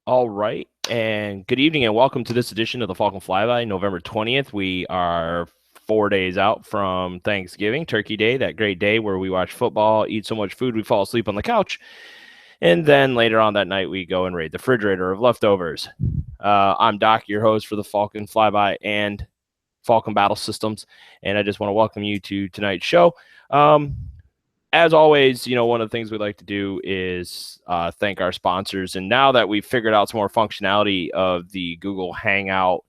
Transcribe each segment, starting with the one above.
All right, and good evening, and welcome to this edition of the Falcon Fly By November 20th. We are 4 days out from Thanksgiving, Turkey Day, that great day where we watch football, eat so much food we fall asleep on the couch, and then later on that night we go and raid the refrigerator of leftovers. I'm Doc, your host for the Falcon Flyby and Falcon Battle Systems, and I just want to welcome you to tonight's show. As always, one of the things we like to do is thank our sponsors. And now that we've figured out some more functionality of the Google Hangout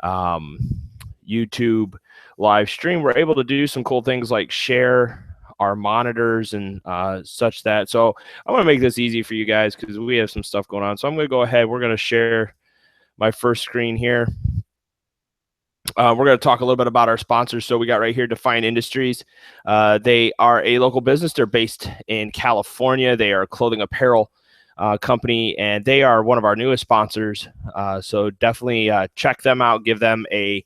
YouTube live stream, we're able to do some cool things like share our monitors and such that. So I'm going to make this easy for you guys because we have some stuff going on. So I'm going to go ahead. We're going to share my first screen here. We're going to talk a little bit about our sponsors. So we got right here Define Industries. They are a local business. They're based in California. They are a clothing apparel company, and they are one of our newest sponsors. So definitely check them out. Give them a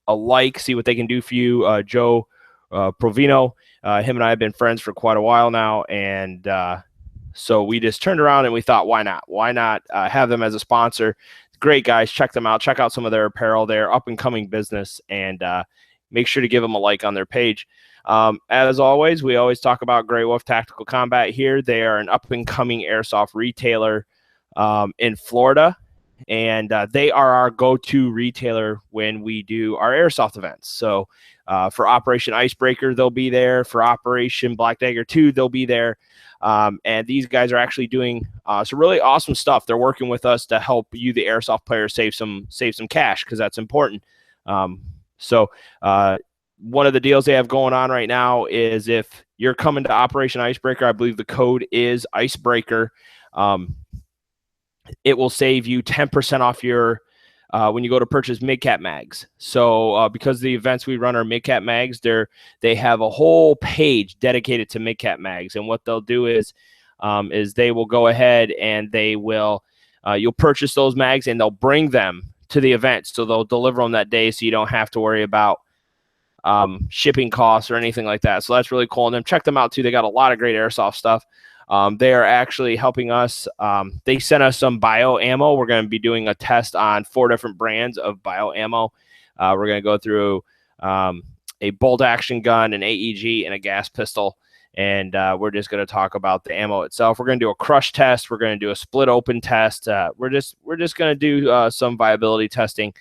like. See what they can do for you. Joe Provino. Him and I have been friends for quite a while now, and so we just turned around and we thought, why not? Why not have them as a sponsor? Great guys, check them out. Check out some of their apparel. They're up and coming business, and make sure to give them a like on their page. As always, we always talk about Grey Wolf Tactical Combat here. They are an up and coming airsoft retailer in Florida, and they are our go-to retailer when we do our airsoft events. So for Operation Icebreaker, they'll be there. For Operation Black Dagger 2, they'll be there. And these guys are actually doing some really awesome stuff. They're working with us to help you, the airsoft player, save some cash, because that's important. So one of the deals they have going on right now is if you're coming to Operation Icebreaker, I believe the code is Icebreaker. It will save you 10% off your when you go to purchase mid-cap mags. So because the events we run are mid-cap mags, they have a whole page dedicated to mid-cap mags. And what they'll do is they will go ahead and they will you'll purchase those mags and they'll bring them to the event. So they'll deliver them that day, so you don't have to worry about shipping costs or anything like that. So that's really cool. And then check them out too. They got a lot of great airsoft stuff. They are actually helping us. They sent us some bio ammo. We're going to be doing a test on 4 different brands of bio ammo. We're going to go through a bolt action gun, an AEG, and a gas pistol. And we're just going to talk about the ammo itself. We're going to do a crush test. We're going to do a split open test. We're just going to do some viability testing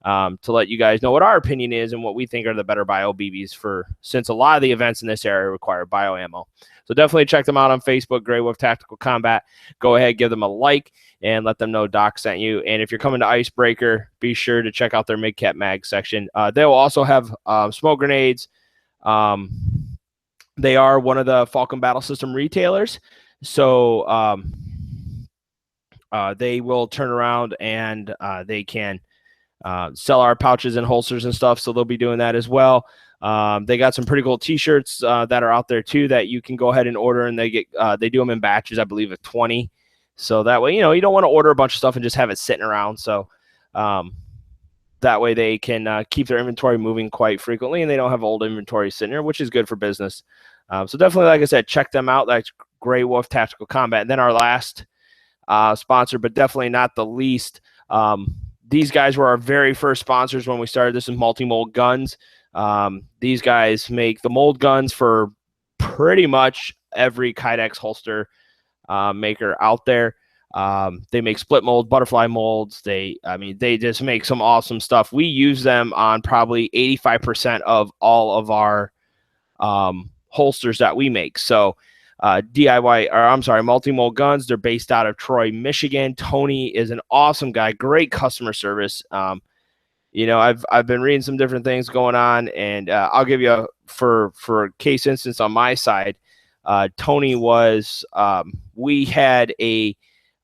to let you guys know what our opinion is and what we think are the better bio BBs since a lot of the events in this area require bio ammo. So definitely check them out on Facebook, Grey Wolf Tactical Combat. Go ahead, give them a like, and let them know Doc sent you. And if you're coming to Icebreaker, be sure to check out their mid-cap mag section. They will also have smoke grenades. They are one of the Falcon Battle System retailers. So they will turn around and they can sell our pouches and holsters and stuff. So they'll be doing that as well. They got some pretty cool t-shirts that are out there too that you can go ahead and order, and they do them in batches, I believe, of 20. So that way, you don't want to order a bunch of stuff and just have it sitting around. So that way they can keep their inventory moving quite frequently, and they don't have old inventory sitting there, which is good for business. So definitely, like I said, check them out. That's Grey Wolf Tactical Combat. And then our last sponsor, but definitely not the least, these guys were our very first sponsors when we started. This is Multi-Mold Guns. These guys make the mold guns for pretty much every Kydex holster maker out there. They make split mold, butterfly molds. They just make some awesome stuff. We use them on probably 85% of all of our holsters that we make. So Multi-Mold Guns, they're based out of Troy, Michigan. Tony is an awesome guy, great customer service. I've been reading some different things going on, and I'll give you for case instance on my side. Tony was we had a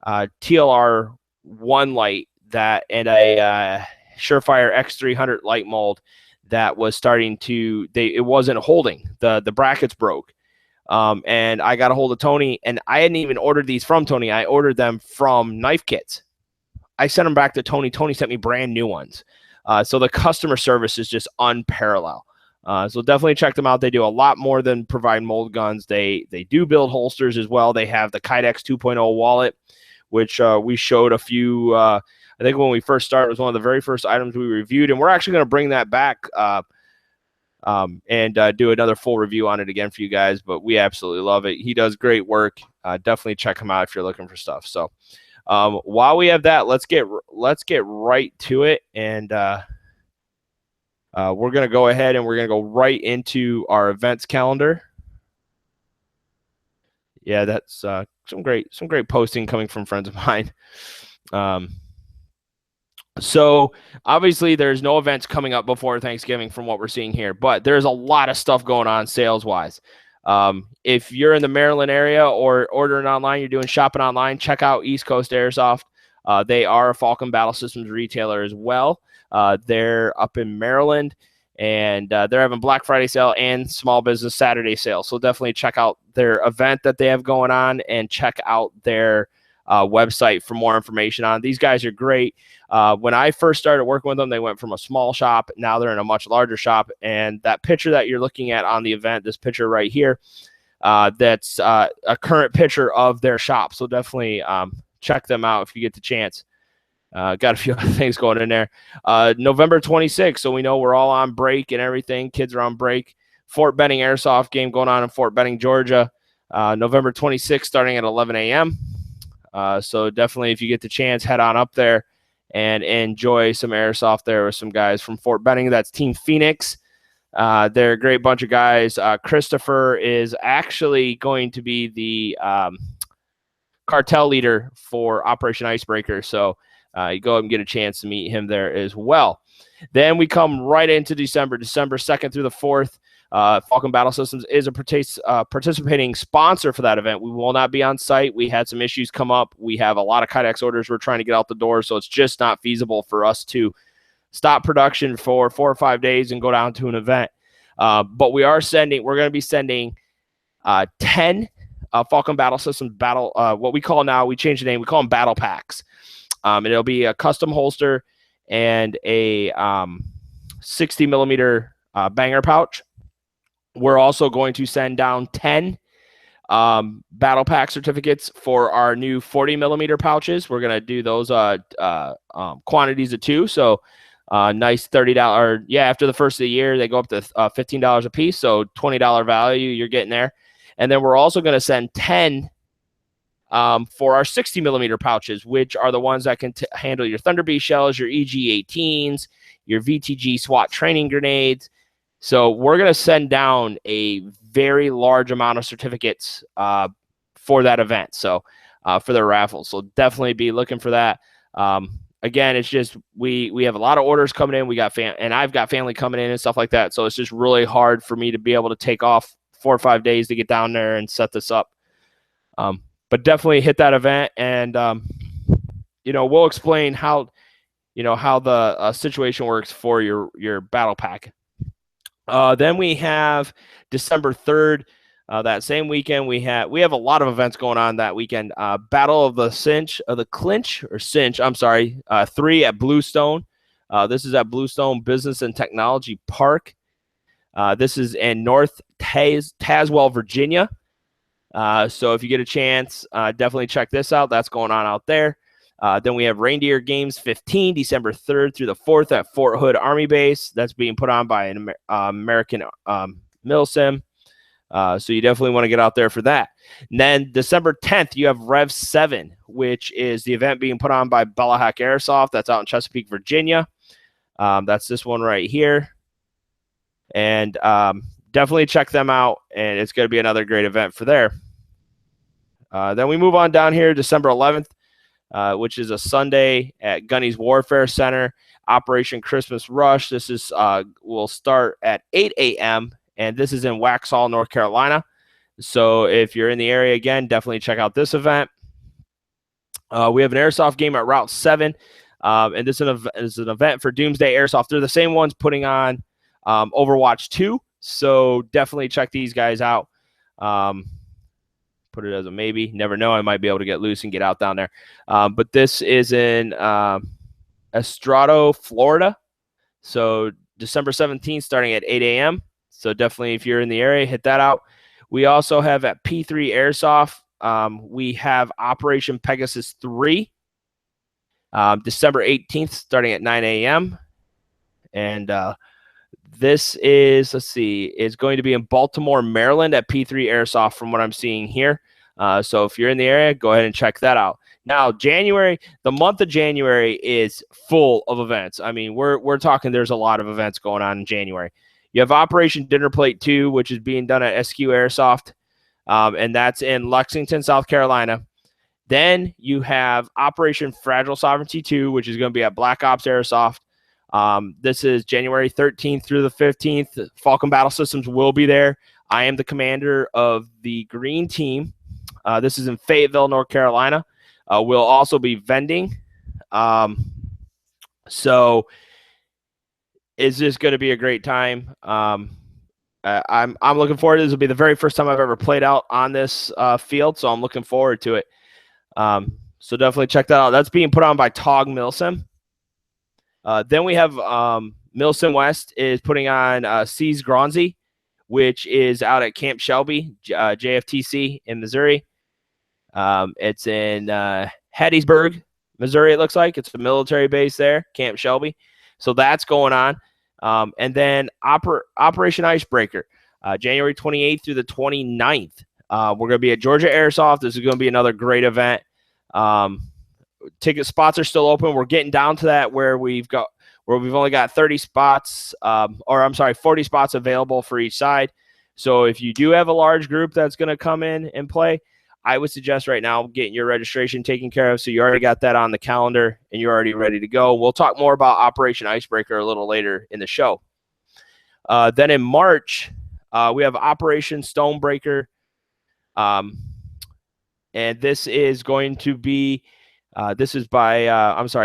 TLR 1 light and a Surefire X300 light mold that was starting to it wasn't holding. The brackets broke. And I got a hold of Tony, and I hadn't even ordered these from Tony. I ordered them from Knife Kits. I sent them back to Tony. Tony sent me brand new ones. So the customer service is just unparalleled. So definitely check them out. They do a lot more than provide mold guns. They do build holsters as well. They have the Kydex 2.0 wallet, which we showed a few. I think when we first started, it was one of the very first items we reviewed, and we're actually going to bring that back and do another full review on it again for you guys. But we absolutely love it. He does great work. Definitely check him out if you're looking for stuff. So while we have that, let's get right to it, and we're going to go ahead and we're going to go right into our events calendar. Yeah, that's some great posting coming from friends of mine. So obviously there's no events coming up before Thanksgiving from what we're seeing here, but there's a lot of stuff going on sales wise. If you're in the Maryland area or ordering online, you're doing shopping online, check out East Coast Airsoft. They are a Falcon Battle Systems retailer as well. They're up in Maryland, and they're having Black Friday sale and Small Business Saturday sale. So definitely check out their event that they have going on and check out their website for more information on. These guys are great. When I first started working with them, they went from a small shop. Now they're in a much larger shop. And that picture that you're looking at on the event, this picture right here, that's a current picture of their shop. So definitely check them out if you get the chance. Got a few other things going in there. November 26th, so we know we're all on break and everything. Kids are on break. Fort Benning Airsoft game going on in Fort Benning, Georgia. November 26th, starting at 11 a.m. So definitely, if you get the chance, head on up there and enjoy some airsoft there with some guys from Fort Benning. That's Team Phoenix. They're a great bunch of guys. Christopher is actually going to be the cartel leader for Operation Icebreaker. So you go up and get a chance to meet him there as well. Then we come right into December 2nd through the 4th. Falcon Battle Systems is a participating sponsor for that event. We will not be on site. We had some issues come up. We have a lot of Kydex orders we're trying to get out the door, so it's just not feasible for us to stop production for 4 or 5 days and go down to an event. But we're going to be sending 10 Falcon Battle Systems what we call now, we changed the name, we call them battle packs. And it'll be a custom holster and a 60 millimeter banger pouch. We're also going to send down 10 battle pack certificates for our new 40 millimeter pouches. We're going to do those quantities of 2. So nice $30. Yeah, after the first of the year, they go up to $15 a piece. So $20 value you're getting there. And then we're also going to send 10 for our 60 millimeter pouches, which are the ones that can handle your Thunder Beast shells, your EG-18s, your VTG SWAT training grenades. So we're going to send down a very large amount of certificates for that event. So for the raffle. So definitely be looking for that. Again, it's just we have a lot of orders coming in. We got and I've got family coming in and stuff like that. So it's just really hard for me to be able to take off 4 or 5 days to get down there and set this up. But definitely hit that event, and we'll explain how the situation works for your battle pack. Then we have December 3rd. That same weekend, we have a lot of events going on that weekend. Battle of the Cinch, 3 at Bluestone. This is at Bluestone Business and Technology Park. This is in North Tazewell, Virginia. So if you get a chance, definitely check this out. That's going on out there. Then we have Reindeer Games 15, December 3rd through the 4th at Fort Hood Army Base. That's being put on by an American Milsim. So you definitely want to get out there for that. And then December 10th, you have Rev 7, which is the event being put on by Bellahawk Airsoft. That's out in Chesapeake, Virginia. That's this one right here. And definitely check them out, and it's going to be another great event for there. Then we move on down here, December 11th, which is a Sunday at Gunny's Warfare Center, Operation Christmas Rush. This is will start at 8 a.m., and this is in Waxhaw, North Carolina. So if you're in the area, again, definitely check out this event. We have an airsoft game at Route 7, and this is an event for Doomsday Airsoft. They're the same ones putting on Overwatch 2. So definitely check these guys out. Put it as a maybe. Never know. I might be able to get loose and get out down there. But this is in Estrado, Florida. So December 17th, starting at 8 a.m. So definitely, if you're in the area, hit that out. We also have at P3 Airsoft we have Operation Pegasus 3, December 18th, starting at 9 a.m. And this is, let's see, is going to be in Baltimore, Maryland at P3 Airsoft from what I'm seeing here. So if you're in the area, go ahead and check that out. Now, January, the month of January is full of events. I mean, we're talking there's a lot of events going on in January. You have Operation Dinner Plate 2, which is being done at SQ Airsoft, and that's in Lexington, South Carolina. Then you have Operation Fragile Sovereignty 2, which is going to be at Black Ops Airsoft. This is January 13th through the 15th. Falcon Battle Systems will be there. I am the commander of the green team. This is in Fayetteville, North Carolina. We'll also be vending. So is this going to be a great time? I'm looking forward to this. This will be the very first time I've ever played out on this field, so I'm looking forward to it. So definitely check that out. That's being put on by Tog Milsim. Then we have Milsim West is putting on Seas Gronzi, which is out at Camp Shelby, JFTC in Missouri. It's in Hattiesburg, Missouri, it looks like. It's a military base there, Camp Shelby. So that's going on. And then Operation Icebreaker, January 28th through the 29th. We're going to be at Georgia Airsoft. This is going to be another great event. Ticket spots are still open. We're getting down to that where we've only got 30 spots, 40 spots available for each side. So if you do have a large group that's going to come in and play, I would suggest right now getting your registration taken care of. So you already got that on the calendar and you're already ready to go. We'll talk more about Operation Icebreaker a little later in the show. Then in March, we have Operation Stonebreaker. And this is going to be, this is by,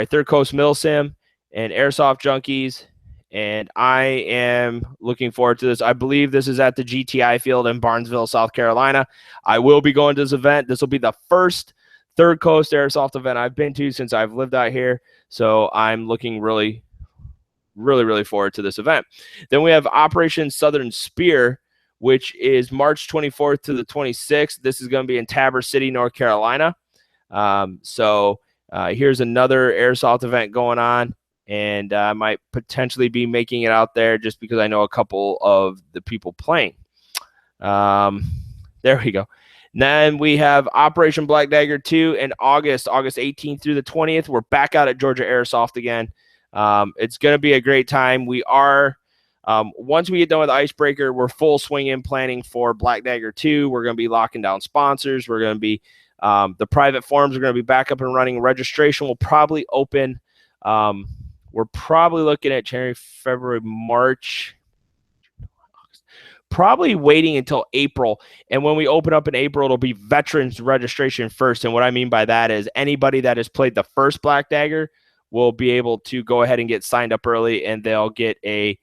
Third Coast Milsim and Airsoft Junkies. And I am looking forward to this. I believe this is at the GTI field in Barnesville, South Carolina. I will be going to this event. This will be the first Third Coast Airsoft event I've been to since I've lived out here. So I'm looking really, really, really forward to this event. Then we have Operation Southern Spear, which is March 24th to the 26th. This is going to be in Tabor City, North Carolina. Here's another Airsoft event going on. And I might potentially be making it out there just because I know a couple of the people playing. There we go. And then we have Operation Black Dagger 2 in August 18th through the 20th. We're back out at Georgia Airsoft again. It's going to be a great time. We are, once we get done with Icebreaker, we're full swing in planning for Black Dagger 2. We're going to be locking down sponsors. We're going to be, the private forums are going to be back up and running. Registration will probably open. We're probably looking at January, February, March, probably waiting until April. And when we open up in April, it'll be veterans registration first. And what I mean by that is anybody that has played the first Black Dagger will be able to go ahead and get signed up early, and they'll get a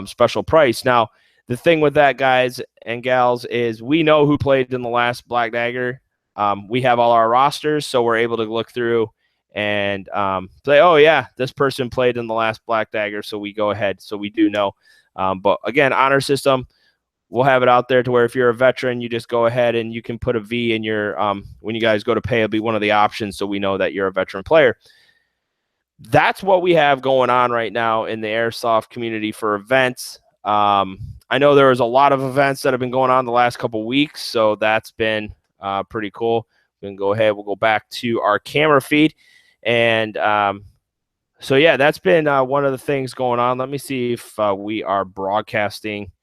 special price. Now, the thing with that, guys and gals, is we know who played in the last Black Dagger. We have all our rosters, so we're able to look through and say, oh yeah, this person played in the last Black Dagger, so we go ahead. So we do know. But again, honor system, we'll have it out there to where if you're a veteran, you just go ahead and you can put a V in your, when you guys go to pay, it'll be one of the options so we know that you're a veteran player. That's what we have going on right now in the Airsoft community for events. I know there was a lot of events that have been going on the last couple weeks, so that's been pretty cool. We can go ahead, we'll go back to our camera feed. And so, yeah, that's been one of the things going on. Let me see if we are broadcasting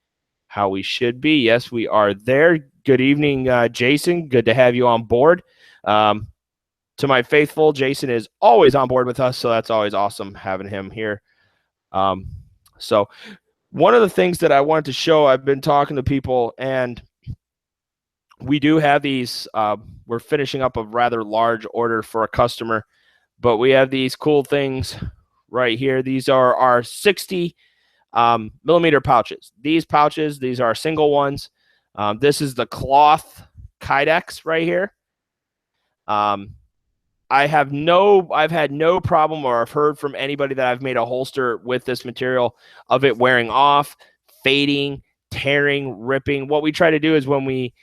how we should be. Yes, we are there. Good evening, Jason. Good to have you on board. To my faithful, Jason is always on board with us, so that's always awesome having him here. So one of the things that I wanted to show, I've been talking to people, and we do have these, we're finishing up a rather large order for a customer. But we have these cool things right here. These are our 60 millimeter pouches. These pouches, these are single ones. This is the cloth Kydex right here. I've had no problem, or I've heard from anybody that I've made a holster with this material of it wearing off, fading, tearing, ripping. What we try to do is when we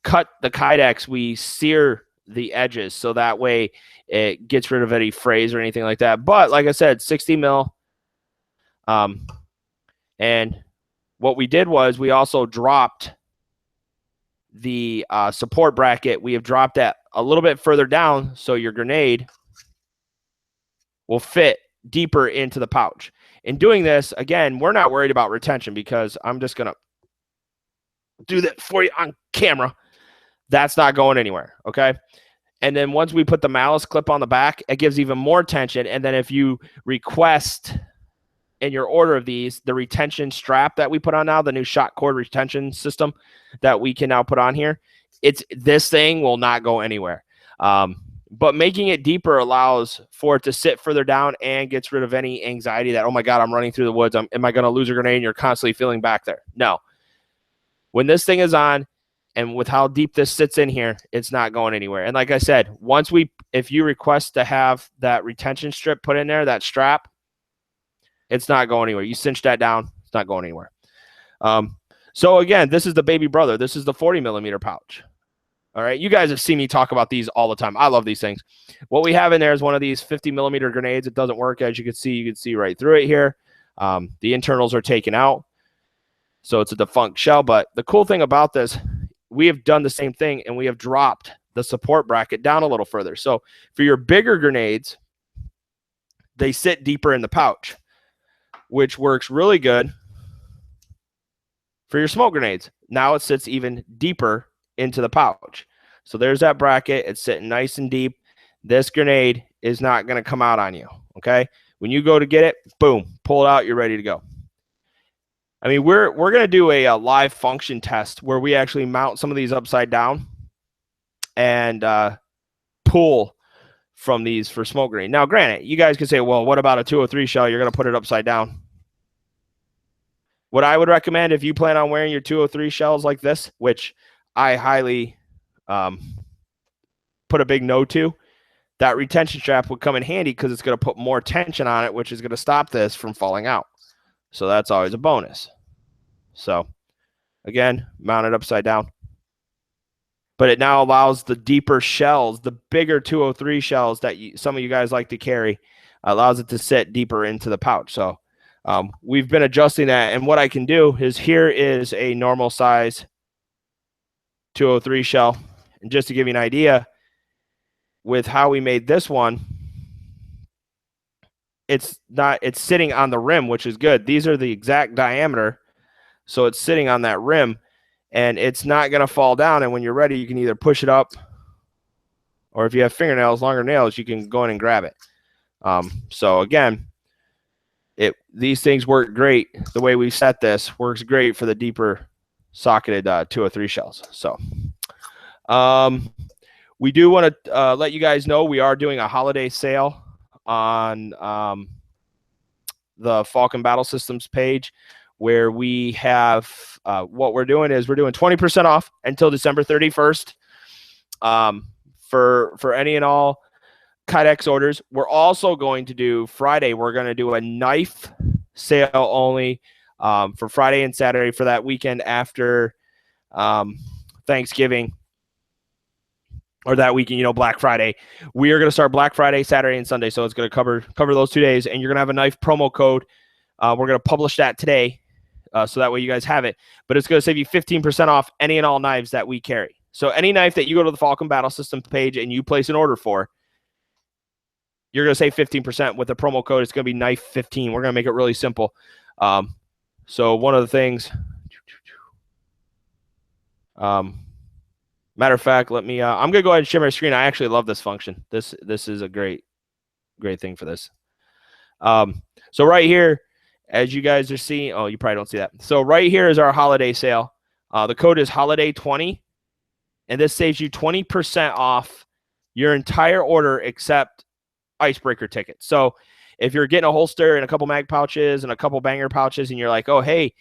cut the kydex, we sear the edges so that way it gets rid of any frays or anything like that. But like I said, 60 mil. And what we did was we also dropped the support bracket. We have dropped that a little bit further down so your grenade will fit deeper into the pouch. In doing this, again, we're not worried about retention because I'm just going to do that for you on camera. That's not going anywhere, okay? And then once we put the malice clip on the back, it gives even more tension. And then if you request in your order of these, the retention strap that we put on now, the new shot cord retention system that we can now put on here, this thing will not go anywhere. But making it deeper allows for it to sit further down and gets rid of any anxiety that, oh my God, I'm running through the woods. Am I going to lose a grenade? And you're constantly feeling back there. No. When this thing is on, and with how deep this sits in here, it's not going anywhere. And like I said, if you request to have that retention strip put in there, that strap, it's not going anywhere. You cinch that down, it's not going anywhere. So again, this is the baby brother. This is the 40 millimeter pouch. All right, you guys have seen me talk about these all the time. I love these things. What we have in there is one of these 50 millimeter grenades. It doesn't work, as you can see right through it here. The internals are taken out, so it's a defunct shell. But the cool thing about this, we have done the same thing, and we have dropped the support bracket down a little further. So for your bigger grenades, they sit deeper in the pouch, which works really good for your smoke grenades. Now it sits even deeper into the pouch. So there's that bracket. It's sitting nice and deep. This grenade is not going to come out on you, okay? When you go to get it, boom, pull it out, you're ready to go. I mean, we're going to do a live function test where we actually mount some of these upside down and pull from these for smoke grenade. Now, granted, you guys can say, well, what about a 203 shell? You're going to put it upside down. What I would recommend if you plan on wearing your 203 shells like this, which I highly put a big no to, that retention strap would come in handy because it's going to put more tension on it, which is going to stop this from falling out. So that's always a bonus. So again, mount it upside down. But it now allows the deeper shells, the bigger 203 shells that some of you guys like to carry, allows it to sit deeper into the pouch. So we've been adjusting that. And what I can do is, here is a normal size 203 shell. And just to give you an idea, with how we made this one, it's sitting on the rim, which is good. These are the exact diameter, so it's sitting on that rim, and it's not going to fall down. And when you're ready, you can either push it up, or if you have fingernails, longer nails, you can go in and grab it. So again, these things work great. The way we set this works great for the deeper socketed 203 shells. So we do want to let you guys know we are doing a holiday sale on the Falcon Battle Systems page, where we have what we're doing is we're doing 20% off until December 31st for any and all kydex orders. We're also going to do Friday. We're going to do a knife sale only for Friday and Saturday for that weekend after Thanksgiving. Or that weekend, Black Friday. We are going to start Black Friday, Saturday, and Sunday. So it's going to cover those 2 days. And you're going to have a knife promo code. We're going to publish that today. So that way you guys have it. But it's going to save you 15% off any and all knives that we carry. So any knife that you go to the Falcon Battle Systems page and you place an order for, you're going to save 15% with the promo code. It's going to be knife 15. We're going to make it really simple. So one of the things, matter of fact, let me, I'm going to go ahead and share my screen. I actually love this function. This is a great thing for this. So right here, as you guys are seeing, oh, you probably don't see that. So right here is our holiday sale. The code is holiday20, and this saves you 20% off your entire order except icebreaker tickets. So if you're getting a holster and a couple mag pouches and a couple banger pouches, and you're like, oh, hey,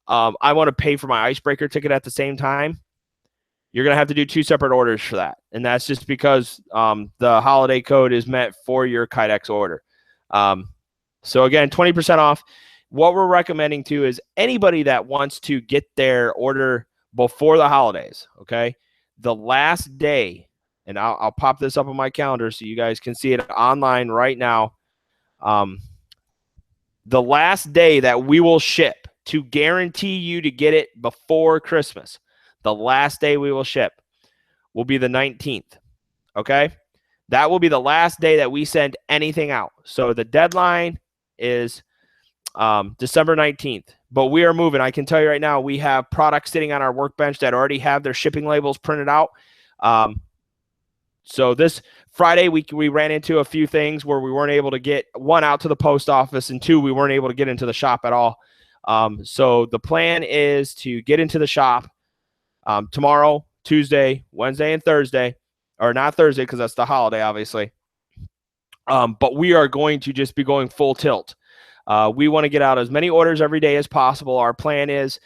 I want to pay for my icebreaker ticket at the same time, you're going to have to do 2 separate orders for that. And that's just because the holiday code is meant for your kydex order. So again, 20% off. What we're recommending too is anybody that wants to get their order before the holidays, okay? the last day, and I'll pop this up on my calendar so you guys can see it online right now. The last day that we will ship to guarantee you to get it before Christmas, the last day we will ship will be the 19th. Okay? That will be the last day that we send anything out. So the deadline is December 19th. But we are moving. I can tell you right now, we have products sitting on our workbench that already have their shipping labels printed out. So this Friday, we ran into a few things where we weren't able to get, one, out to the post office, and two, we weren't able to get into the shop at all. So the plan is to get into the shop tomorrow, Tuesday, Wednesday, and Thursday. Or not Thursday because that's the holiday, obviously. But we are going to just be going full tilt. We want to get out as many orders every day as possible. Our plan is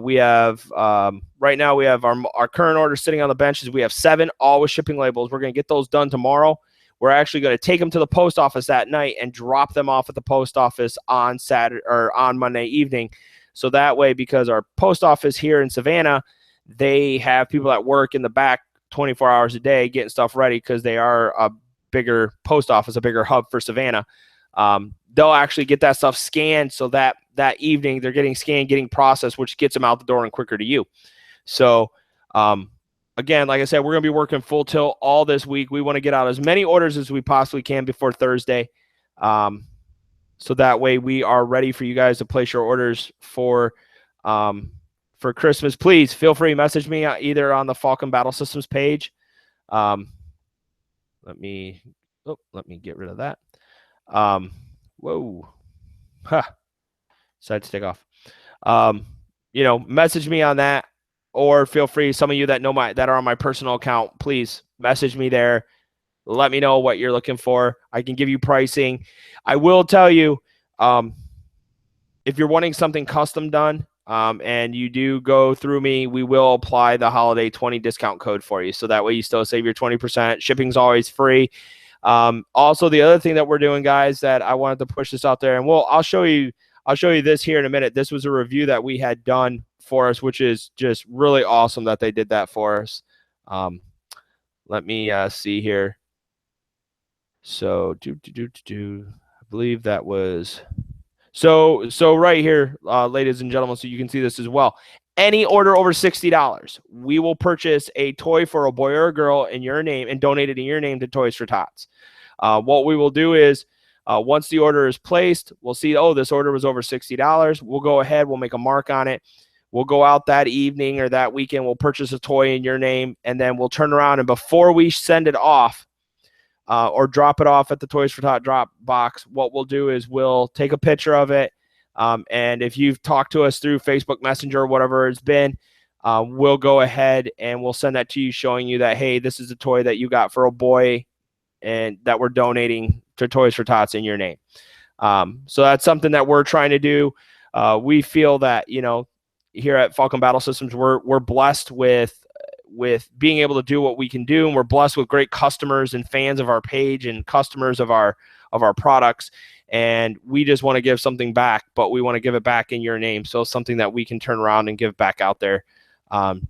we have right now we have our current orders sitting on the benches. We have 7, all with shipping labels. We're going to get those done tomorrow. We're actually going to take them to the post office that night and drop them off at the post office on Saturday or on Monday evening. So that way, because our post office here in Savannah, they have people that work in the back 24 hours a day getting stuff ready because they are a bigger post office, a bigger hub for Savannah. They'll actually get that stuff scanned so that evening they're getting scanned, getting processed, which gets them out the door and quicker to you. So, again, like I said, we're going to be working full tilt all this week. We want to get out as many orders as we possibly can before Thursday. So that way we are ready for you guys to place your orders for Christmas. Please feel free to message me either on the Falcon Battle Systems page. Let me get rid of that. Whoa. Decided to take off. Message me on that, or feel free. Some of you that know that are on my personal account, please message me there. Let me know what you're looking for. I can give you pricing. I will tell you, if you're wanting something custom done, and you do go through me, we will apply the holiday 20 discount code for you. So that way you still save your 20%. Shipping's always free. Also, the other thing that we're doing, guys, that I wanted to push this out there, and I'll show you this here in a minute. This was a review that we had done for us, which is just really awesome that they did that for us. Let me see here. So I believe that was so right here, ladies and gentlemen, so you can see this as well. Any order over $60, we will purchase a toy for a boy or a girl in your name and donate it in your name to Toys for Tots. What we will do is, once the order is placed, we'll see, oh, this order was over $60. We'll go ahead, we'll make a mark on it. We'll go out that evening or that weekend, we'll purchase a toy in your name, and then we'll turn around, and before we send it off or drop it off at the Toys for Tot drop box, what we'll do is we'll take a picture of it. And if you've talked to us through Facebook Messenger or whatever it's been, we'll go ahead and we'll send that to you, showing you that, hey, this is a toy that you got for a boy and that we're donating to Toys for Tots in your name. So that's something that we're trying to do. We feel that, here at Falcon Battle Systems, we're blessed with being able to do what we can do, and we're blessed with great customers and fans of our page and customers of our products. And we just want to give something back, but we want to give it back in your name. So something that we can turn around and give back out there to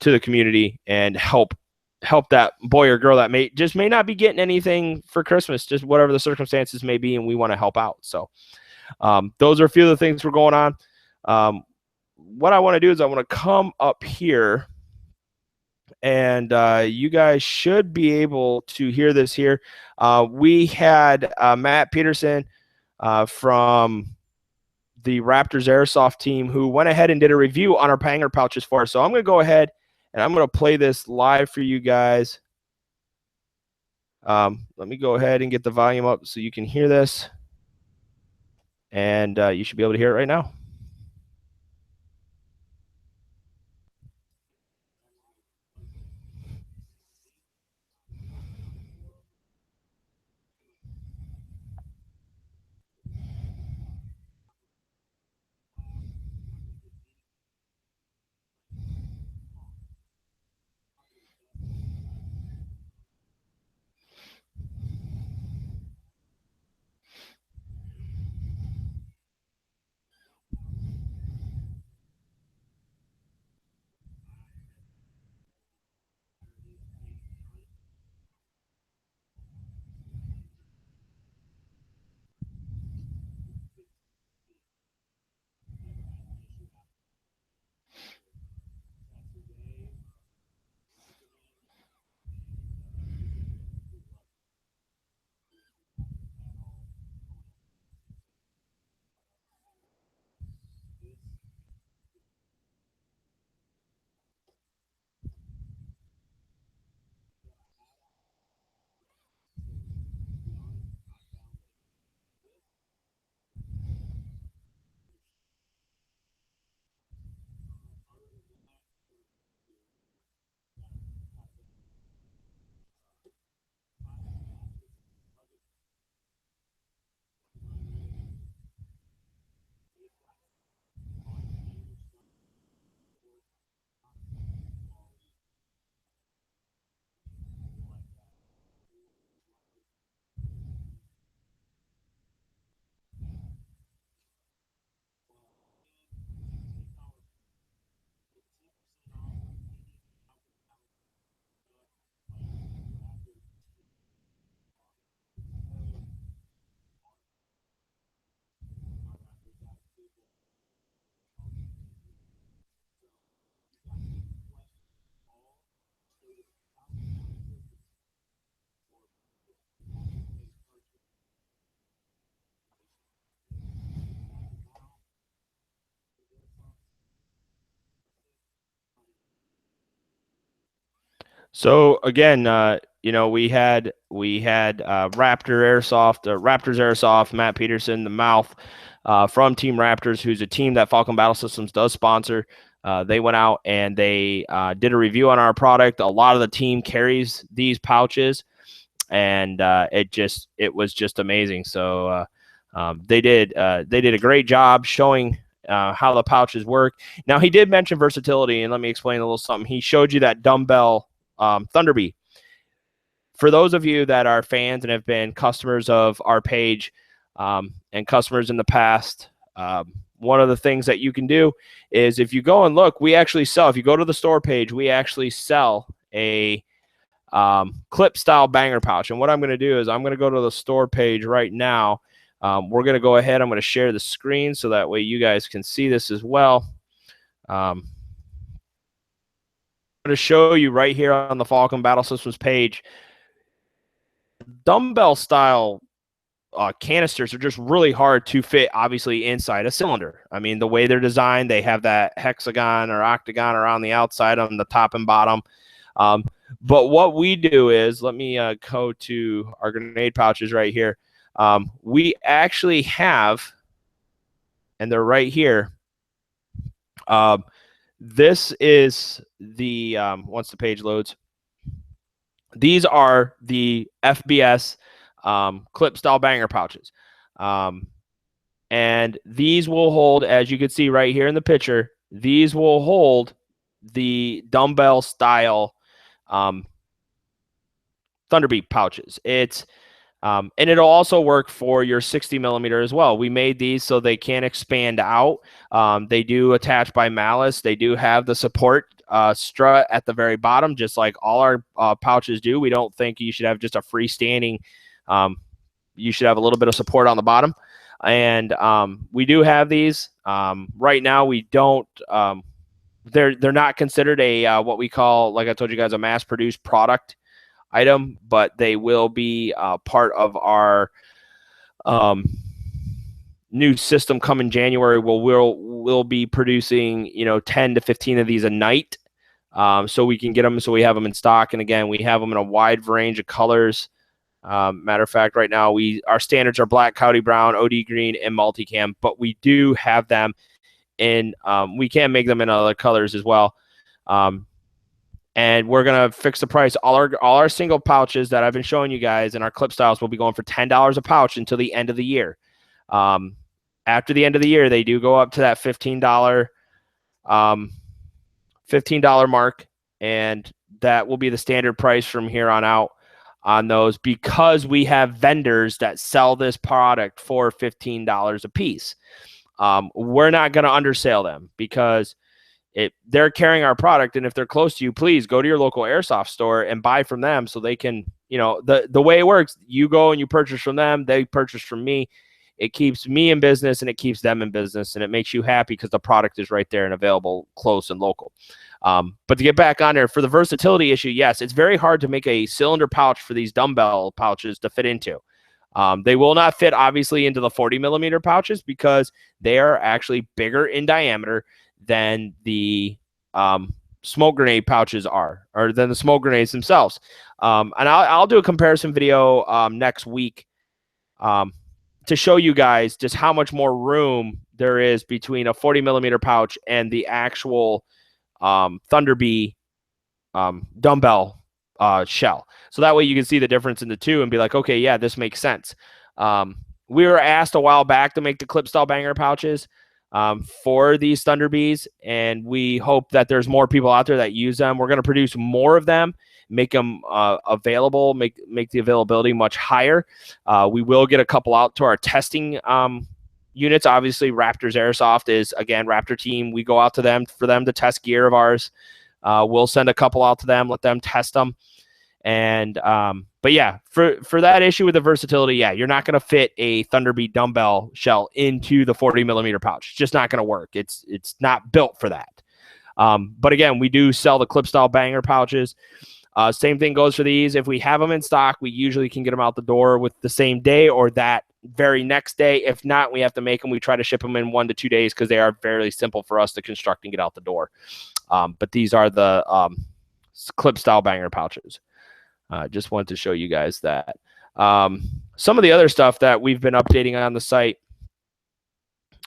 the community and help that boy or girl that may not be getting anything for Christmas, just whatever the circumstances may be, and we want to help out. So those are a few of the things we're going on. What I want to do is I want to come up here, and you guys should be able to hear this here. We had Matt Peterson from the Raptors Airsoft team who went ahead and did a review on our hanger pouches for us. So I'm going to go ahead and I'm going to play this live for you guys. Let me go ahead and get the volume up so you can hear this. And you should be able to hear it right now. So again, we had Raptors Airsoft, Matt Peterson, the mouth from Team Raptors, who's a team that Falcon Battle Systems does sponsor. They went out and they did a review on our product. A lot of the team carries these pouches, and it was just amazing. So they did a great job showing how the pouches work. Now, he did mention versatility, and let me explain a little something. He showed you that dumbbell Thunderbee. For those of you that are fans and have been customers of our page and customers in the past, one of the things that you can do is, if you go and look, we actually sell, if you go to the store page, we actually sell a clip style banger pouch. And what I'm going to do is I'm going to go to the store page right now. We're going to go ahead. I'm going to share the screen so that way you guys can see this as well. I'm going to show you right here on the Falcon Battle Systems page. Dumbbell style canisters are just really hard to fit, obviously, inside a cylinder. I mean, the way they're designed, they have that hexagon or octagon around the outside on the top and bottom. But what we do is, let me go to our grenade pouches right here. We actually have, and they're right here. This is the, once the page loads, these are the FBS clip style banger pouches. And these will hold, as you can see right here in the picture, these will hold the dumbbell style Thunderbeat pouches. And it'll also work for your 60 millimeter as well. We made these so they can expand out. They do attach by malice. They do have the support strut at the very bottom, just like all our pouches do. We don't think you should have just a freestanding. You should have a little bit of support on the bottom. And we do have these. Right now, we don't. They're not considered a what we call, like I told you guys, a mass-produced product item, but they will be part of our new system coming January. We'll be producing 10 to 15 of these a night, so we can get them, so we have them in stock. And again, we have them in a wide range of colors. Matter of fact, right now our standards are black, cloudy brown, OD green, and multicam, but we do have them in. We can make them in other colors as well. And we're gonna fix the price. All our single pouches that I've been showing you guys and our clip styles will be going for $10 a pouch until the end of the year. After the end of the year, they do go up to that $15 mark, and that will be the standard price from here on out on those, because we have vendors that sell this product for $15 a piece. We're not going to undersell them, because they're carrying our product, and if they're close to you, please go to your local airsoft store and buy from them, so they can, the way it works, you go and you purchase from them, they purchase from me. It keeps me in business and it keeps them in business, and it makes you happy because the product is right there and available close and local. But to get back on there, for the versatility issue, yes, it's very hard to make a cylinder pouch for these dumbbell pouches to fit into. They will not fit, obviously, into the 40 millimeter pouches, because they are actually bigger in diameter than the smoke grenade pouches are, or than the smoke grenades themselves. And I'll do a comparison video next week to show you guys just how much more room there is between a 40 millimeter pouch and the actual Thunderbee dumbbell shell. So that way you can see the difference in the two and be like, okay, yeah, this makes sense. We were asked a while back to make the clip style banger pouches for these Thunderbees, and we hope that there's more people out there that use them. We're going to produce more of them, make them available, make the availability much higher. We will get a couple out to our testing units. Obviously, Raptors Airsoft is, again, Raptor team. We go out to them for them to test gear of ours. We'll send a couple out to them, let them test them. And but yeah, for that issue with the versatility, yeah, you're not going to fit a Thunderbee dumbbell shell into the 40 millimeter pouch. It's just not going to work. It's not built for that. But again, we do sell the clip style banger pouches. Same thing goes for these. If we have them in stock, we usually can get them out the door with the same day or that very next day. If not, we have to make them. We try to ship them in 1 to 2 days, because they are fairly simple for us to construct and get out the door. But these are the clip style banger pouches. Just wanted to show you guys that. Some of the other stuff that we've been updating on the site.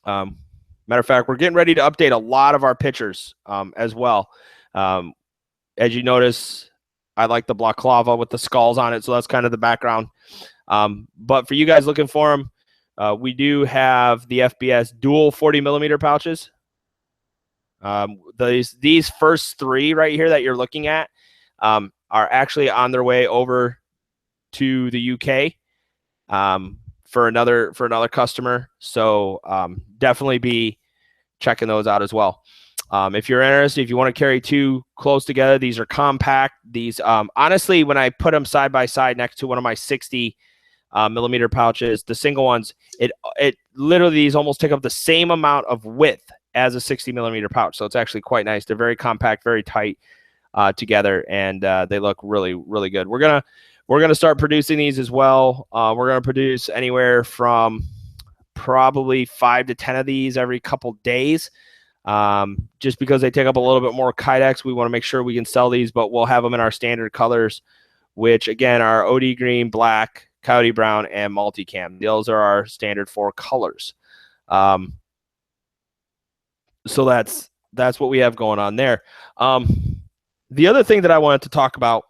Matter of fact, we're getting ready to update a lot of our pictures as well. As you notice, I like the balaclava with the skulls on it, so that's kind of the background. But for you guys looking for them, we do have the FBS dual 40 millimeter pouches. These first three right here that you're looking at are actually on their way over to the UK for another customer. So definitely be checking those out as well. If you're interested, if you want to carry two close together, these are compact. These honestly, when I put them side by side next to one of my 60 millimeter pouches, the single ones, it literally, these almost take up the same amount of width as a 60 millimeter pouch. So it's actually quite nice. They're very compact, very tight together, and they look really, really good. We're gonna start producing these as well. We're gonna produce anywhere from probably 5 to 10 of these every couple days. Just because they take up a little bit more Kydex, we want to make sure we can sell these, but we'll have them in our standard colors, which again are OD green, black, coyote brown, and multicam. Those are our standard 4 colors. So that's what we have going on there. The other thing that I wanted to talk about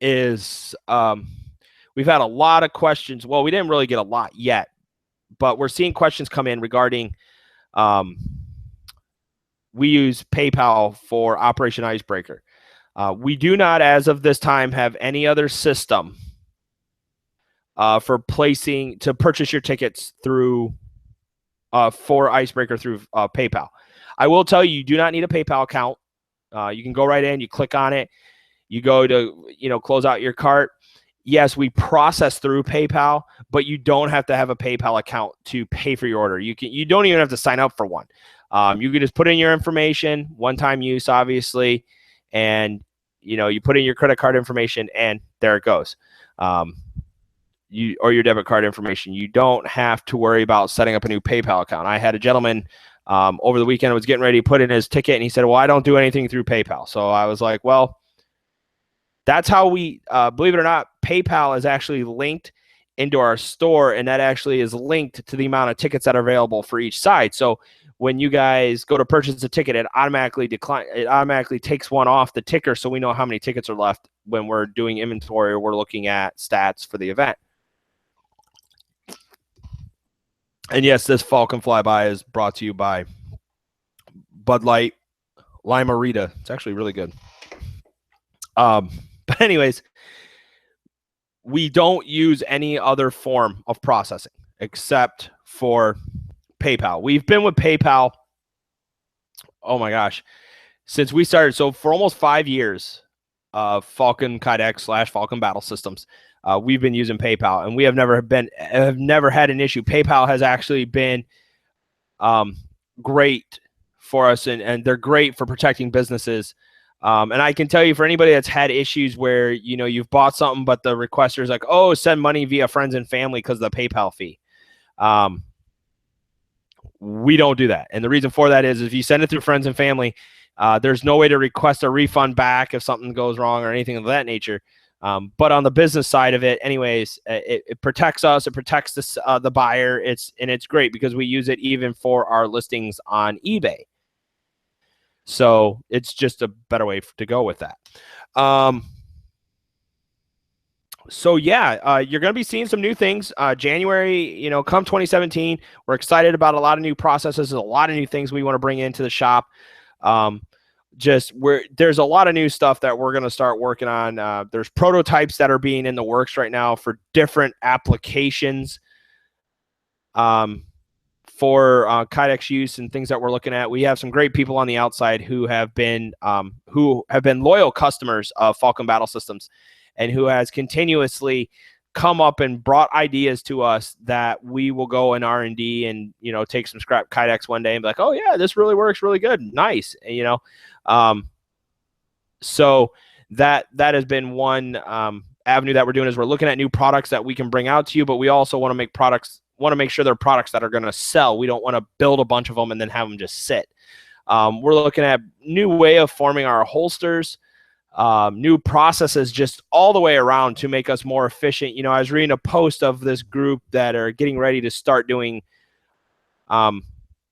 is we've had a lot of questions. Well, we didn't really get a lot yet, but we're seeing questions come in regarding we use PayPal for Operation Icebreaker. We do not, as of this time, have any other system for to purchase your tickets through for Icebreaker through PayPal. I will tell you, you do not need a PayPal account. You can go right in, you click on it, you go to close out your cart. Yes, we process through PayPal, but you don't have to have a PayPal account to pay for your order. You don't even have to sign up for one. You can just put in your information, one-time use, obviously, and you put in your credit card information, and there it goes. Or your debit card information. You don't have to worry about setting up a new PayPal account. I had a gentleman over the weekend was getting ready to put in his ticket, and he said, "Well, I don't do anything through PayPal." So I was like, "Well, that's how we believe it or not, PayPal is actually linked into our store, and that actually is linked to the amount of tickets that are available for each side. So when you guys go to purchase a ticket, it automatically takes one off the ticker, so we know how many tickets are left when we're doing inventory or we're looking at stats for the event." And yes, this Falcon Fly By is brought to you by Bud Light Lime-A-Rita. It's actually really good. But anyways, we don't use any other form of processing except for PayPal. We've been with PayPal, oh my gosh, since we started. So for almost 5 years, Falcon Kydex / Falcon Battle Systems, we've been using PayPal, and we have never had an issue. PayPal has actually been great for us, and they're great for protecting businesses. And I can tell you, for anybody that's had issues where you've bought something, but the requester is like, "Oh, send money via friends and family because of the PayPal fee." We don't do that, and the reason for that is if you send it through friends and family, there's no way to request a refund back if something goes wrong or anything of that nature. But on the business side of it, anyways, it protects us. It protects the buyer. It's great because we use it even for our listings on eBay. So it's just a better way to go with that. So yeah, you're going to be seeing some new things. January, come 2017, we're excited about a lot of new processes, a lot of new things we want to bring into the shop. There's a lot of new stuff that we're going to start working on. There's prototypes that are being in the works right now for different applications for Kydex use and things that we're looking at. We have some great people on the outside who have been loyal customers of Falcon Battle Systems, and who has continuously come up and brought ideas to us that we will go in R&D and take some scrap Kydex one day and be like, "Oh yeah, this really works really good, nice." So that has been one avenue that we're doing, is we're looking at new products that we can bring out to you, but we also want to make sure they're products that are going to sell. We don't want to build a bunch of them and then have them just sit. We're looking at new way of forming our holsters. new processes just all the way around to make us more efficient. I was reading a post of this group that are getting ready to start doing, they're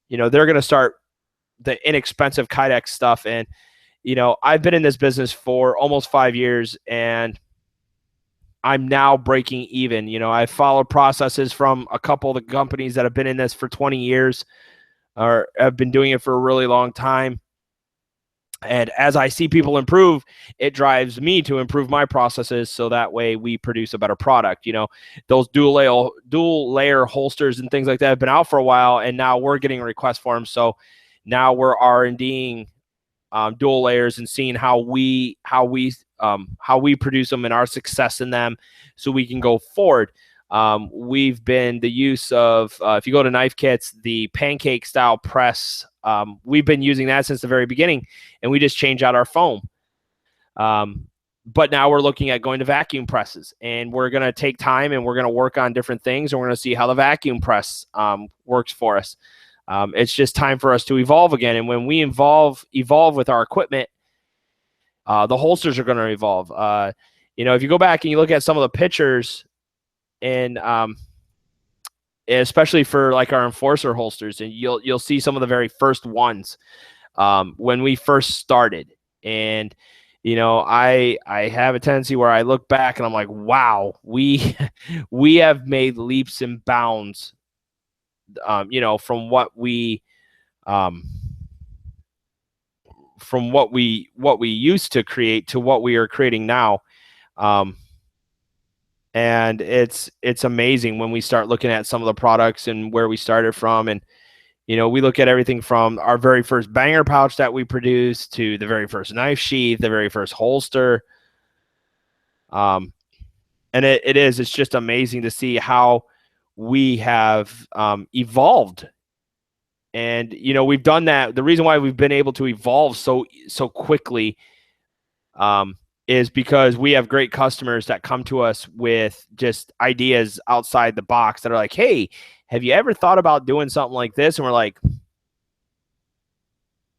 going to start the inexpensive Kydex stuff. And, I've been in this business for almost 5 years, and I'm now breaking even. I followed processes from a couple of the companies that have been in this for 20 years or have been doing it for a really long time. And as I see people improve, it drives me to improve my processes so that way we produce a better product. Those dual layer holsters and things like that have been out for a while, and now we're getting requests for them. So now we're R&Ding dual layers and seeing how we produce them and our success in them, so we can go forward. We've been the use of, if you go to knife kits, the pancake style press, we've been using that since the very beginning, and we just change out our foam. But now we're looking at going to vacuum presses, and we're going to take time and we're going to work on different things, and we're going to see how the vacuum press works for us. It's just time for us to evolve again. And when we evolve with our equipment, the holsters are going to evolve. If you go back and you look at some of the pictures, and especially for like our Enforcer holsters, and you'll see some of the very first ones when we first started. And I have a tendency where I look back and I'm like, wow, we have made leaps and bounds, from what we used to create to what we are creating now. And it's amazing when we start looking at some of the products and where we started from. And, we look at everything from our very first banger pouch that we produced to the very first knife sheath, the very first holster. And it's just amazing to see how we have evolved. And, we've done that. The reason why we've been able to evolve so quickly is because we have great customers that come to us with just ideas outside the box that are like, hey, have you ever thought about doing something like this? And we're like,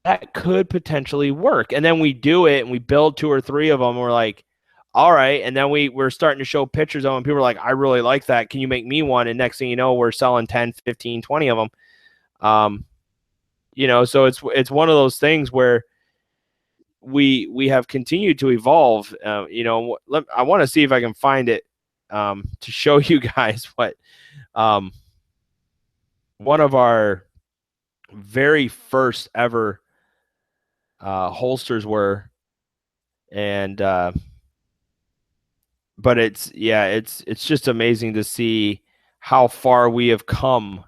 that could potentially work. And then we do it and we build 2 or 3 of them. And we're like, all right. And then we're starting to show pictures of them. People are like, I really like that. Can you make me one? And next thing you know, we're selling 10, 15, 20 of them. So it's one of those things where we have continued to evolve. I want to see if I can find it to show you guys what one of our very first ever holsters were. And but it's just amazing to see how far we have come.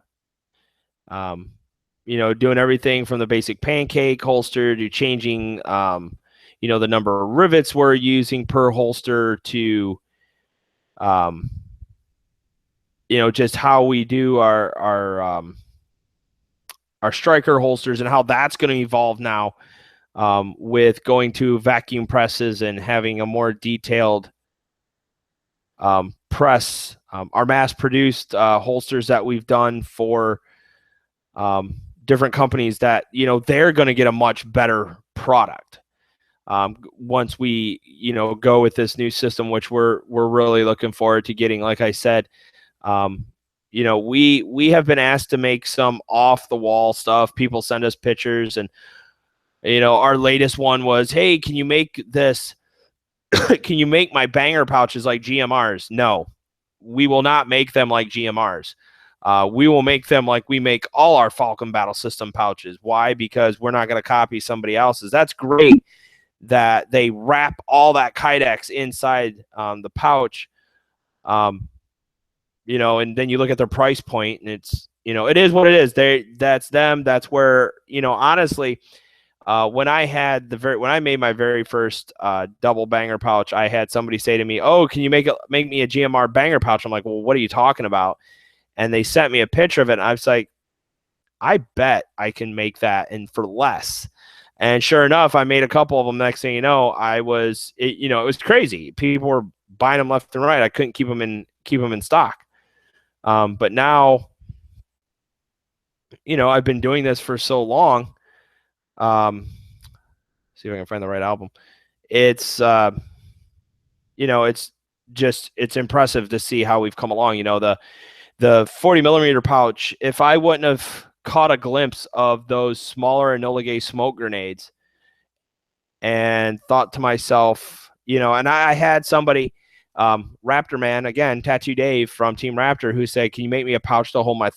Doing everything from the basic pancake holster to changing, the number of rivets we're using per holster to, just how we do our striker holsters and how that's going to evolve now, with going to vacuum presses and having a more detailed press. Our mass-produced holsters that we've done for different companies, that they're going to get a much better product once we go with this new system, which we're really looking forward to getting. Like I said, we have been asked to make some off the wall stuff. People send us pictures, and our latest one was, hey, can you make this? Can you make my banger pouches like GMRs? No, we will not make them like GMRs. We will make them like we make all our Falcon Battle System pouches. Why? Because we're not going to copy somebody else's. That's great that they wrap all that Kydex inside the pouch, and then you look at their price point, and it's, it is what it is. That's them. That's where, honestly, when I made my very first double banger pouch, I had somebody say to me, oh, can you make me a GMR banger pouch? I'm like, well, what are you talking about? And they sent me a picture of it, and I was like, I bet I can make that and for less. And sure enough, I made a couple of them. Next thing you know, it was crazy. People were buying them left and right. I couldn't keep them in stock. But now, I've been doing this for so long. See if I can find the right album. it's it's impressive to see how we've come along. The 40 millimeter pouch, if I wouldn't have caught a glimpse of those smaller Enola Gay smoke grenades and thought to myself, and I had somebody, Raptor Man, again, Tattoo Dave from Team Raptor, who said, can you make me a pouch to hold my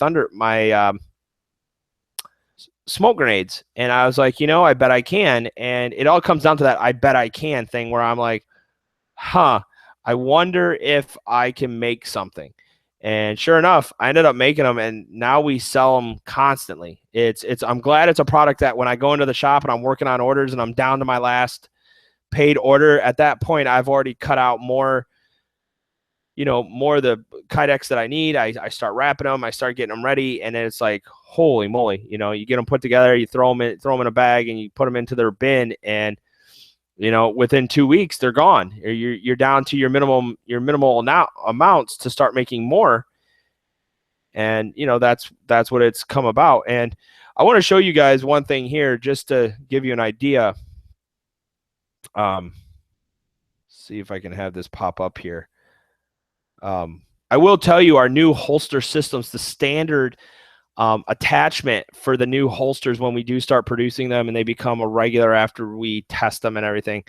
smoke grenades? And I was like, I bet I can. And it all comes down to that I bet I can thing where I'm like, I wonder if I can make something. And sure enough, I ended up making them, and now we sell them constantly. I'm glad it's a product that when I go into the shop and I'm working on orders and I'm down to my last paid order, at that point, I've already cut out more of the Kydex that I need. I start wrapping them, I start getting them ready, and then it's like, holy moly, you get them put together, you throw them in a bag, and you put them into their bin, and within 2 weeks, they're gone. You're down to your minimal amounts to start making more. And, that's what it's come about. And I want to show you guys one thing here, just to give you an idea. See if I can have this pop up here. I will tell you our new holster systems, the standard attachment for the new holsters when we do start producing them and they become a regular after we test them and everything.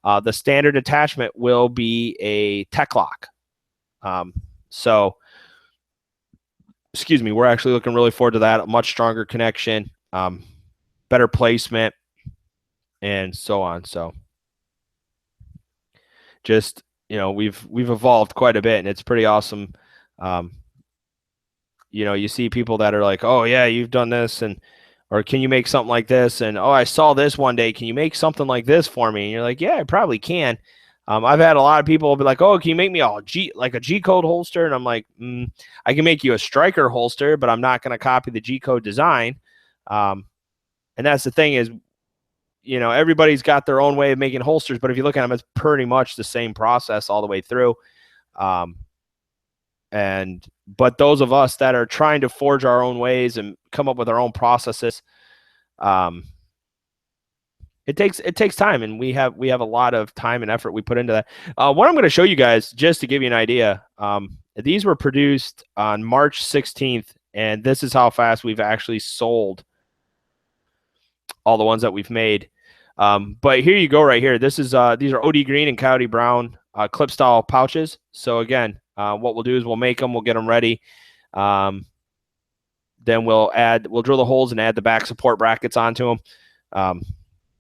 The standard attachment will be a tech lock. So, excuse me, we're actually looking really forward to that. A much stronger connection, better placement, and so on. So, just we've evolved quite a bit, and it's pretty awesome. You see people that are like, oh yeah, you've done this, or can you make something like this? And oh, I saw this one day. Can you make something like this for me? And you're like, yeah, I probably can. I've had a lot of people be like, oh, can you make me a G-code holster? And I'm like, I can make you a striker holster, but I'm not going to copy the G-code design. And that's the thing is, everybody's got their own way of making holsters, but if you look at them, it's pretty much the same process all the way through. But those of us that are trying to forge our own ways and come up with our own processes, it takes time, and we have a lot of time and effort we put into that. What I'm going to show you guys, just to give you an idea, these were produced on March 16th, and this is how fast we've actually sold all the ones that we've made. But here you go right here. This is these are OD green and coyote brown clip style pouches. So again, what we'll do is we'll make them, we'll get them ready. Then we'll drill the holes and add the back support brackets onto them.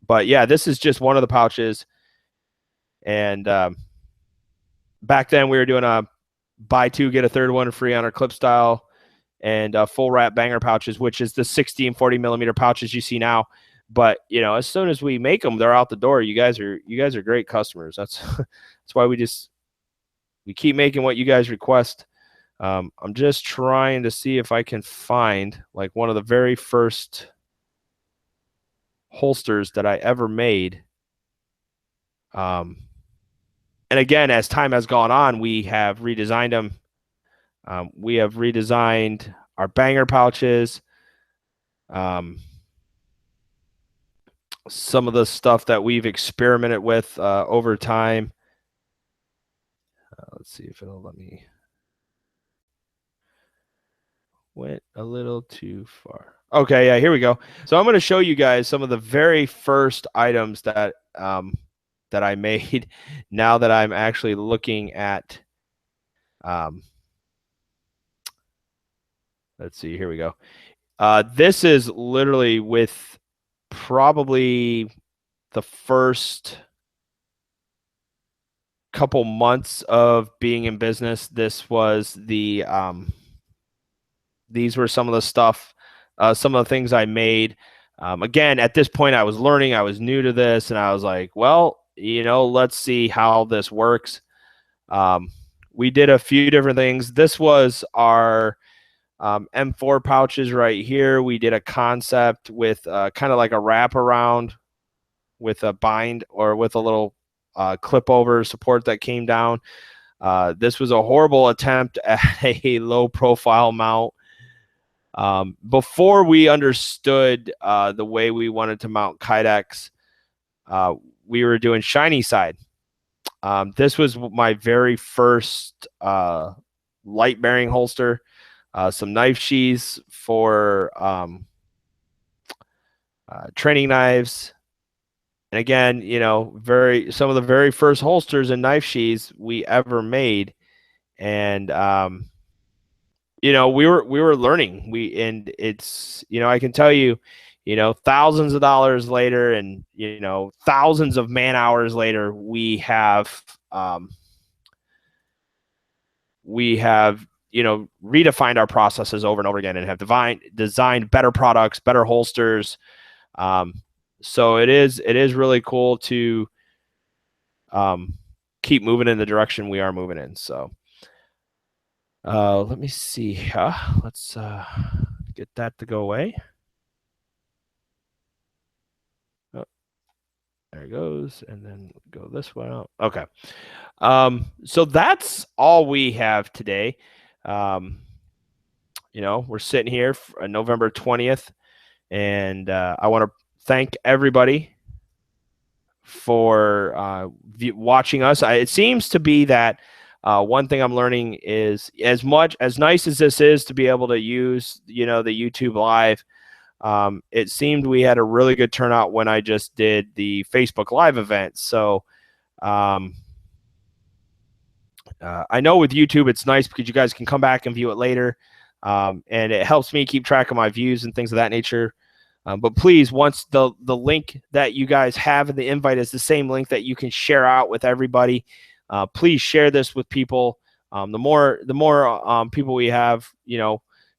But yeah, this is just one of the pouches. And back then we were doing a buy two, get a third one free on our clip style and full wrap banger pouches, which is the 60 and 40 millimeter pouches you see now. But as soon as we make them, they're out the door. You guys are great customers. That's why we keep making what you guys request. I'm just trying to see if I can find like one of the very first holsters that I ever made. And again, as time has gone on, we have redesigned them. We have redesigned our banger pouches. Some of the stuff that we've experimented with over time. Let's see if it'll let me. Went a little too far. Okay, yeah, here we go. So I'm going to show you guys some of the very first items that that I made. Now that I'm actually looking at, let's see, here we go. This is literally with probably the first couple months of being in business. This was the these were some of the stuff, some of the things I made. Again, at this point I was learning, I was new to this, and I was like, well, let's see how this works. We did a few different things. This was our M4 pouches right here. We did a concept with kind of like a wrap around with a bind or with a little clip over support that came down. This was a horrible attempt at a low profile mount. Before we understood the way we wanted to mount Kydex, we were doing shiny side. This was my very first light bearing holster, some knife sheaths for training knives. And again, some of the very first holsters and knife sheaths we ever made. And, we were learning. And it's, I can tell you, thousands of dollars later and, thousands of man hours later, we have, redefined our processes over and over again and have designed better products, better holsters. So it is really cool to keep moving in the direction we are moving in. So let me see. Let's get that to go away. Oh, there it goes. And then go this way out. Okay. So that's all we have today. We're sitting here for November 20th, and I want to thank everybody for watching us. It seems to be that one thing I'm learning is as nice as this is to be able to use, the YouTube Live, it seemed we had a really good turnout when I just did the Facebook Live event. So I know with YouTube it's nice because you guys can come back and view it later, and it helps me keep track of my views and things of that nature. But please, once the link that you guys have in the invite is the same link that you can share out with everybody, please share this with people. The more people we have,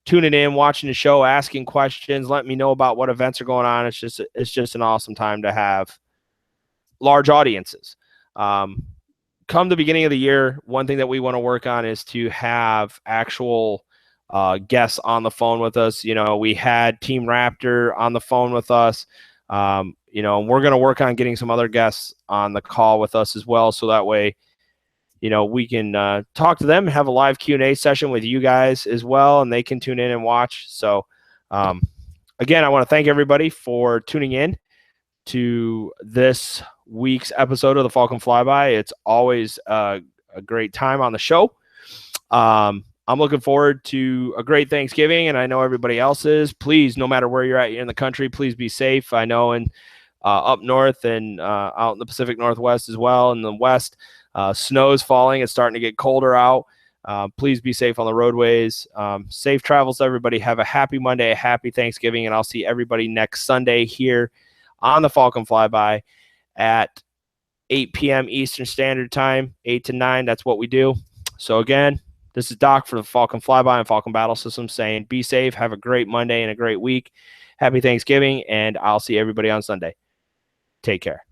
tuning in, watching the show, asking questions, let me know about what events are going on. It's just an awesome time to have large audiences. Come the beginning of the year, one thing that we want to work on is to have actual guests on the phone with us. We had Team Raptor on the phone with us. And we're going to work on getting some other guests on the call with us as well. So that way, we can talk to them, have a live Q&A session with you guys as well, and they can tune in and watch. So again, I want to thank everybody for tuning in to this week's episode of the Falcon Flyby. It's always a great time on the show. I'm looking forward to a great Thanksgiving, and I know everybody else is. Please, no matter where you're at in the country, please be safe. I know in up north and out in the Pacific Northwest as well, in the West, snow is falling. It's starting to get colder out. Please be safe on the roadways. Safe travels to everybody. Have a happy Monday, a happy Thanksgiving, and I'll see everybody next Sunday here on the Falcon Flyby at 8 p.m. Eastern Standard Time, 8 to 9. That's what we do. So again, this is Doc for the Falcon Flyby and Falcon Battle Systems saying be safe, have a great Monday and a great week. Happy Thanksgiving, and I'll see everybody on Sunday. Take care.